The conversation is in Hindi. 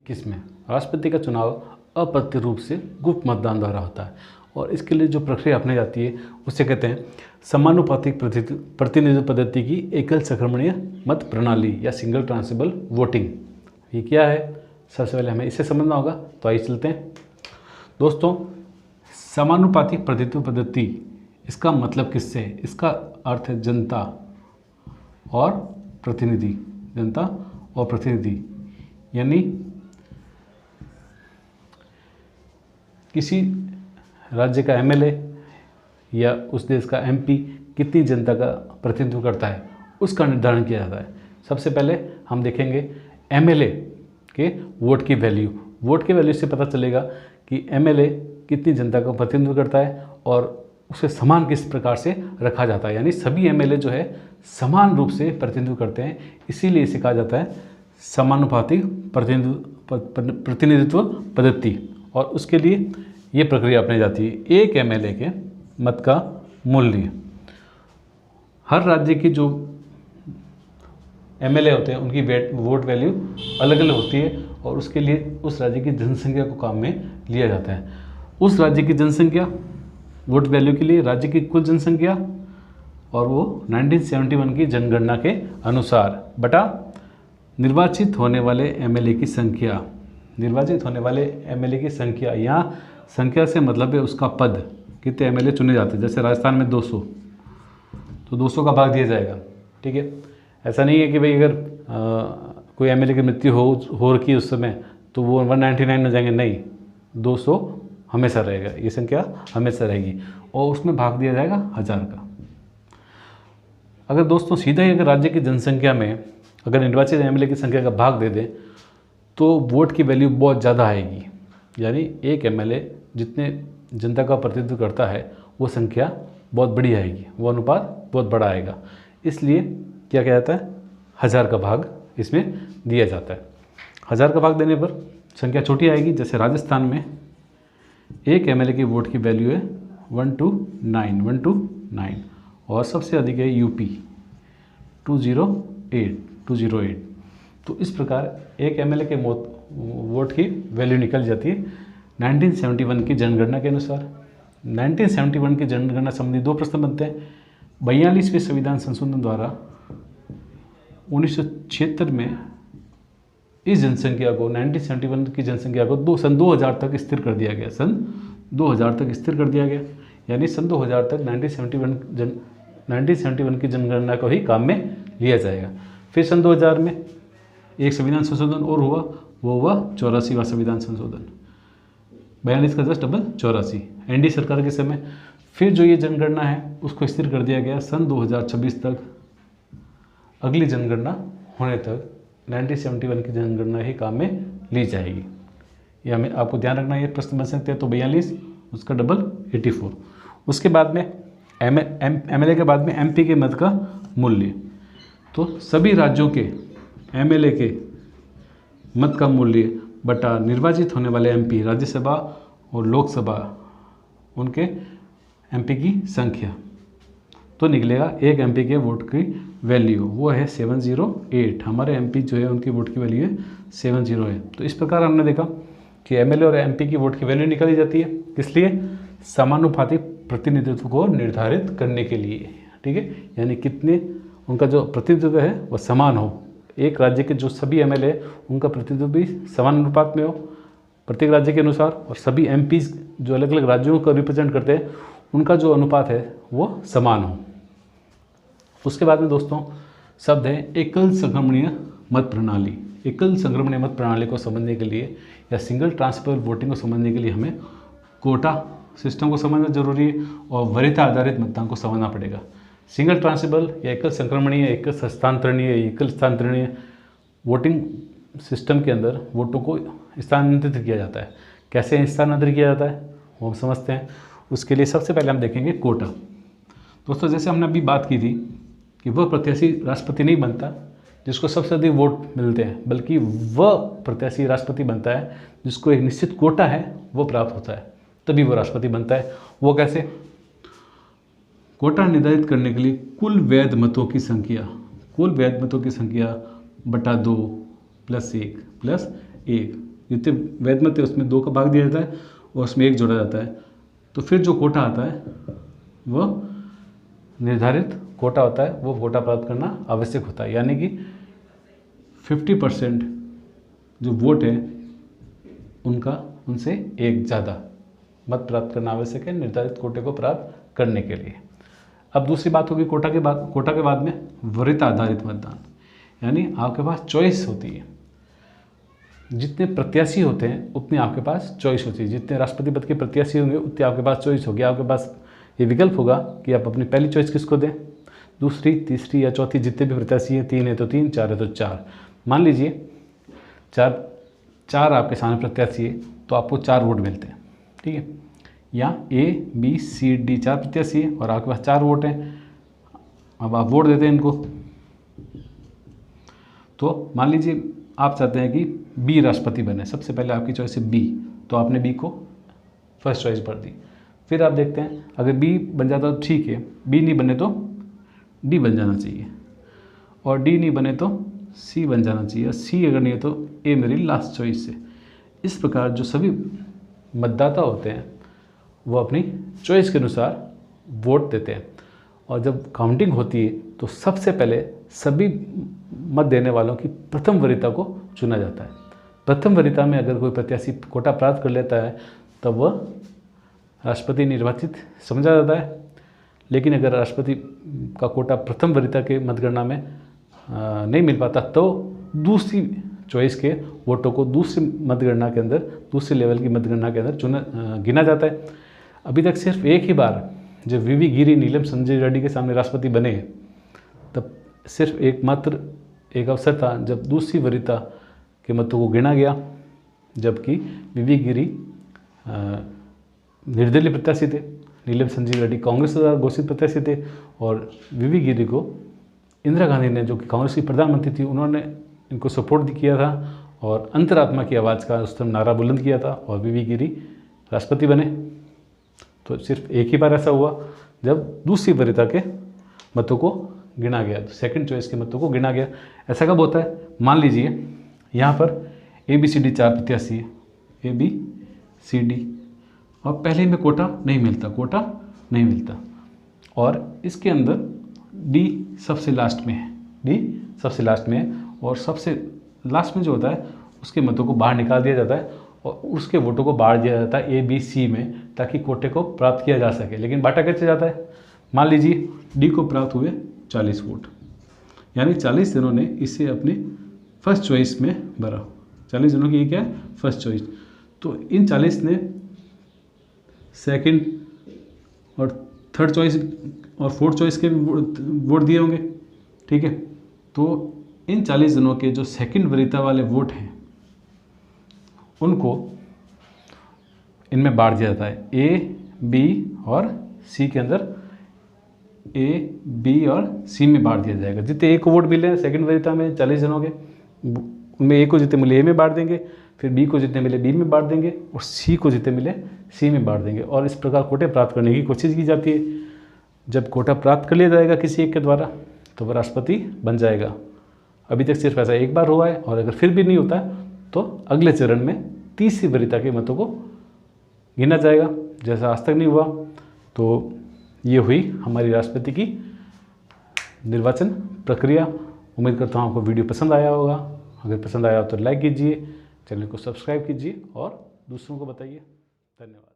किसमें राष्ट्रपति का चुनाव अप्रत्यक्ष रूप से गुप्त मतदान द्वारा होता है और इसके लिए जो प्रक्रिया अपनाई जाती है उसे कहते हैं समानुपातिक प्रतिनिधित्व पद्धति की एकल संक्रमणीय मत प्रणाली या सिंगल ट्रांसिबल वोटिंग। ये क्या है, सबसे पहले हमें इसे समझना होगा। तो आइए चलते हैं दोस्तों। समानुपातिक प्रतिनिधित्व पद्धति, इसका मतलब किससे है? इसका अर्थ है जनता और प्रतिनिधि। जनता और प्रतिनिधि यानी किसी राज्य का एमएलए या उस देश का एमपी कितनी जनता का प्रतिनिधित्व करता है उसका निर्धारण किया जाता है। सबसे पहले हम देखेंगे एमएलए के वोट की वैल्यू। वोट के वैल्यू से पता चलेगा कि एमएलए कितनी जनता का प्रतिनिधित्व करता है और उसे समान किस प्रकार से रखा जाता है, यानी सभी एमएलए जो है समान रूप से प्रतिनिधित्व करते हैं, इसीलिए इसे कहा जाता है समानुपातिक प्रतिनिधित्व पद्धति। और उसके लिए ये प्रक्रिया अपनाई जाती है। एक एमएलए के मत का मूल्य, हर राज्य की जो एमएलए होते हैं उनकी वोट वैल्यू अलग अलग होती है और उसके लिए उस राज्य की जनसंख्या को काम में लिया जाता है। उस राज्य की जनसंख्या वोट वैल्यू के लिए राज्य की कुल जनसंख्या और वो 1971 की जनगणना के अनुसार बटा निर्वाचित होने वाले एमएलए की संख्या। निर्वाचित होने वाले एमएलए की संख्या, यहाँ संख्या से मतलब है उसका पद, कितने एमएलए चुने जाते हैं। जैसे राजस्थान में 200, तो 200 का भाग दिया जाएगा। ठीक है, ऐसा नहीं है कि भाई अगर कोई एमएलए की मृत्यु हो रखी उस समय तो वो 199 हो जाएंगे, नहीं, 200 हमेशा रहेगा, ये संख्या हमेशा रहेगी और उसमें भाग दिया जाएगा 1000 का। अगर दोस्तों सीधा ही अगर राज्य की जनसंख्या में अगर निर्वाचित एमएलए की संख्या का भाग दे दें तो वोट की वैल्यू बहुत ज़्यादा आएगी, यानी एक एमएलए जितने जनता का प्रतिनिधित्व करता है वो संख्या बहुत बड़ी आएगी, वो अनुपात बहुत बड़ा आएगा। इसलिए क्या किया जाता है, 1000 का भाग इसमें दिया जाता है। 1000 का भाग देने पर संख्या छोटी आएगी। जैसे राजस्थान में एक एमएलए की वोट की वैल्यू है 129 और सबसे अधिक है यूपी 208। तो इस प्रकार एक एमएलए के वोट की वैल्यू निकल जाती है 1971 की जनगणना के अनुसार। 1971 की जनगणना संबंधी 2 प्रश्न बनते हैं। 42वें संविधान संशोधन द्वारा 1976 में इस जनसंख्या को 1971 की जनसंख्या को सन 2000 तक स्थिर कर दिया गया। सन 2000 तक स्थिर कर दिया गया, यानी सन 2000 तक 1971 की जनगणना को ही काम में लिया जाएगा। फिर सन 2000 में एक संविधान संशोधन और हुआ, वो हुआ 84वां संविधान संशोधन। 42 का 10 डबल 84 एनडी सरकार के समय। फिर जो ये जनगणना है उसको स्थिर कर दिया गया सन 2026 तक। अगली जनगणना होने तक 1971 की जनगणना ही काम में ली जाएगी। ये हमें आपको ध्यान रखना, ये प्रश्न बन सकते हैं। तो 42 उसका डबल 84। उसके बाद में एमएलए के बाद में एमपी के मत का मूल्य। तो सभी राज्यों के एमएलए के मत का मूल्य बटा निर्वाचित होने वाले एमपी, राज्यसभा और लोकसभा उनके एमपी की संख्या, तो निकलेगा एक एमपी के वोट की वैल्यू, वो है 708। हमारे एमपी जो है उनकी वोट की वैल्यू है 70 है। तो इस प्रकार हमने देखा कि एमएलए और एमपी की वोट की वैल्यू निकाली जाती है, किस लिए? समानुपातिक प्रतिनिधित्व को निर्धारित करने के लिए। ठीक है, यानी कितने उनका जो प्रतिनिधित्व है वह समान हो। एक राज्य के जो सभी एमएलए उनका प्रतिनिधित्व भी समान अनुपात में हो प्रत्येक राज्य के अनुसार, और सभी एमपी जो अलग अलग राज्यों को रिप्रेजेंट करते हैं उनका जो अनुपात है वो समान हो। उसके बाद में दोस्तों शब्द है एकल संक्रमणीय मत प्रणाली। एकल संक्रमणीय मत प्रणाली को समझने के लिए या सिंगल ट्रांसफर वोटिंग को समझने के लिए हमें कोटा सिस्टम को समझना जरूरी है और वरीयता आधारित मतदान को समझना पड़ेगा। सिंगल ट्रांसफरेबल या एकल संक्रमणीय, एकल हस्तांतरणीय, एकल स्थानांतरणीय वोटिंग सिस्टम के अंदर वोटों को स्थानांतरित किया जाता है। कैसे स्थानांतरित किया जाता है वो हम समझते हैं। उसके लिए सबसे पहले हम देखेंगे कोटा। दोस्तों जैसे हमने अभी बात की थी कि वह प्रत्याशी राष्ट्रपति नहीं बनता जिसको सबसे अधिक वोट मिलते हैं, बल्कि वह प्रत्याशी राष्ट्रपति बनता है जिसको एक निश्चित कोटा है वो प्राप्त होता है, तभी वो राष्ट्रपति बनता है। वो कैसे? कोटा निर्धारित करने के लिए कुल वैध मतों की संख्या, कुल वैध मतों की संख्या बटा 2 + 1 + 1 जितने वैध मत है उसमें 2 का भाग दिया जाता है और उसमें 1 जोड़ा जाता है। तो फिर जो कोटा आता है वो निर्धारित कोटा होता है, वो कोटा प्राप्त करना आवश्यक होता है। यानी कि 50% जो वोट है उनसे 1 ज़्यादा मत प्राप्त करना आवश्यक है निर्धारित कोटे को प्राप्त करने के लिए। अब दूसरी बात होगी कोटा के बाद में वरीयता आधारित मतदान, यानी आपके पास चॉइस होती है। जितने प्रत्याशी होते हैं उतनी आपके पास चॉइस होती है। जितने राष्ट्रपति पद के प्रत्याशी होंगे उतनी आपके पास चॉइस होगी। आपके पास ये विकल्प होगा कि आप अपनी पहली चॉइस किसको दें, दूसरी, तीसरी या चौथी। जितने भी प्रत्याशी हैं, 3 है तो 3, 4 है तो 4। मान लीजिए चार आपके सामने प्रत्याशी है तो आपको 4 वोट मिलते हैं, ठीक है। या A, B, C, D 4 प्रत्याशी है और आपके पास 4 वोट हैं। अब आप वोट देते हैं इनको। तो मान लीजिए आप चाहते हैं कि B राष्ट्रपति बने, सबसे पहले आपकी चॉइस है B, तो आपने B को फर्स्ट चॉइस भर दी। फिर आप देखते हैं अगर B बन जाता तो ठीक है, B नहीं बने तो D बन जाना चाहिए, और D नहीं बने तो C बन जाना चाहिए, C अगर नहीं है तो A मेरी लास्ट चॉइस है। इस प्रकार जो सभी मतदाता होते हैं वो अपनी चॉइस के अनुसार वोट देते हैं, और जब काउंटिंग होती है तो सबसे पहले सभी मत देने वालों की प्रथम वरीयता को चुना जाता है। प्रथम वरीयता में अगर कोई प्रत्याशी कोटा प्राप्त कर लेता है तब वह राष्ट्रपति निर्वाचित समझा जाता है। लेकिन अगर राष्ट्रपति का कोटा प्रथम वरीयता के मतगणना में नहीं मिल पाता तो दूसरी चॉइस के वोटों को दूसरी मतगणना के अंदर, दूसरे लेवल की मतगणना के अंदर गिना जाता है। अभी तक सिर्फ एक ही बार जब वीवी गिरी नीलम संजय रेड्डी के सामने राष्ट्रपति बने तब सिर्फ एक अवसर था जब दूसरी वरीयता के मतों को गिना गया, जबकि वीवी गिरी निर्दलीय प्रत्याशी थे, नीलम संजय रेड्डी कांग्रेस द्वारा घोषित प्रत्याशी थे, और वीवी गिरी को इंदिरा गांधी ने, जो कि कांग्रेस की प्रधानमंत्री थी, उन्होंने इनको सपोर्ट किया था और अंतरात्मा की आवाज़ का उस टाइम नारा बुलंद किया था और वीवी गिरी राष्ट्रपति बने। तो सिर्फ एक ही बार ऐसा हुआ जब दूसरी वरीयता के मतों को गिना गया, तो सेकंड चॉइस के मतों को गिना गया। ऐसा कब होता है, मान लीजिए यहाँ पर ABCD 4 प्रत्याशी है, ABCD, और पहले में कोटा नहीं मिलता, और इसके अंदर D सबसे लास्ट में है, और सबसे लास्ट में जो होता है उसके मतों को बाहर निकाल दिया जाता है और उसके वोटों को बांट दिया जाता है A, B, C में, ताकि कोटे को प्राप्त किया जा सके। लेकिन बांटा कैसे जाता है, मान लीजिए D को प्राप्त हुए 40 वोट, यानी 40 जनों ने इसे अपनी फर्स्ट चॉइस में भरा। 40 जनों की ये क्या है, फर्स्ट चॉइस। तो इन 40 ने सेकंड और थर्ड चॉइस और फोर्थ चॉइस के भी वोट दिए होंगे, ठीक है। तो इन 40 जनों के जो सेकंड वरीयता वाले वोट हैं उनको इनमें बांट दिया जाता है। A, B और C के अंदर A, B और C में बांट दिया जाएगा। जितने A को वोट मिले हैं सेकंड वरीयता में 40 जनों के, उनमें A को जितने मिले A में बांट देंगे, फिर B को जितने मिले B में बांट देंगे, और C को जितने मिले C में बांट देंगे, और इस प्रकार कोटे प्राप्त करने की कोशिश की जाती है। जब कोटा प्राप्त कर लिया जाएगा किसी एक के द्वारा तो वह राष्ट्रपति बन जाएगा। अभी तक सिर्फ ऐसा एक बार हुआ है, और अगर फिर भी नहीं होता तो अगले चरण में तीसरी वरीयता के मतों को गिना जाएगा। जैसा आज तक नहीं हुआ, तो ये हुई हमारी राष्ट्रपति की निर्वाचन प्रक्रिया। उम्मीद करता हूँ आपको वीडियो पसंद आया होगा। अगर पसंद आया हो तो लाइक कीजिए, चैनल को सब्सक्राइब कीजिए और दूसरों को बताइए। धन्यवाद।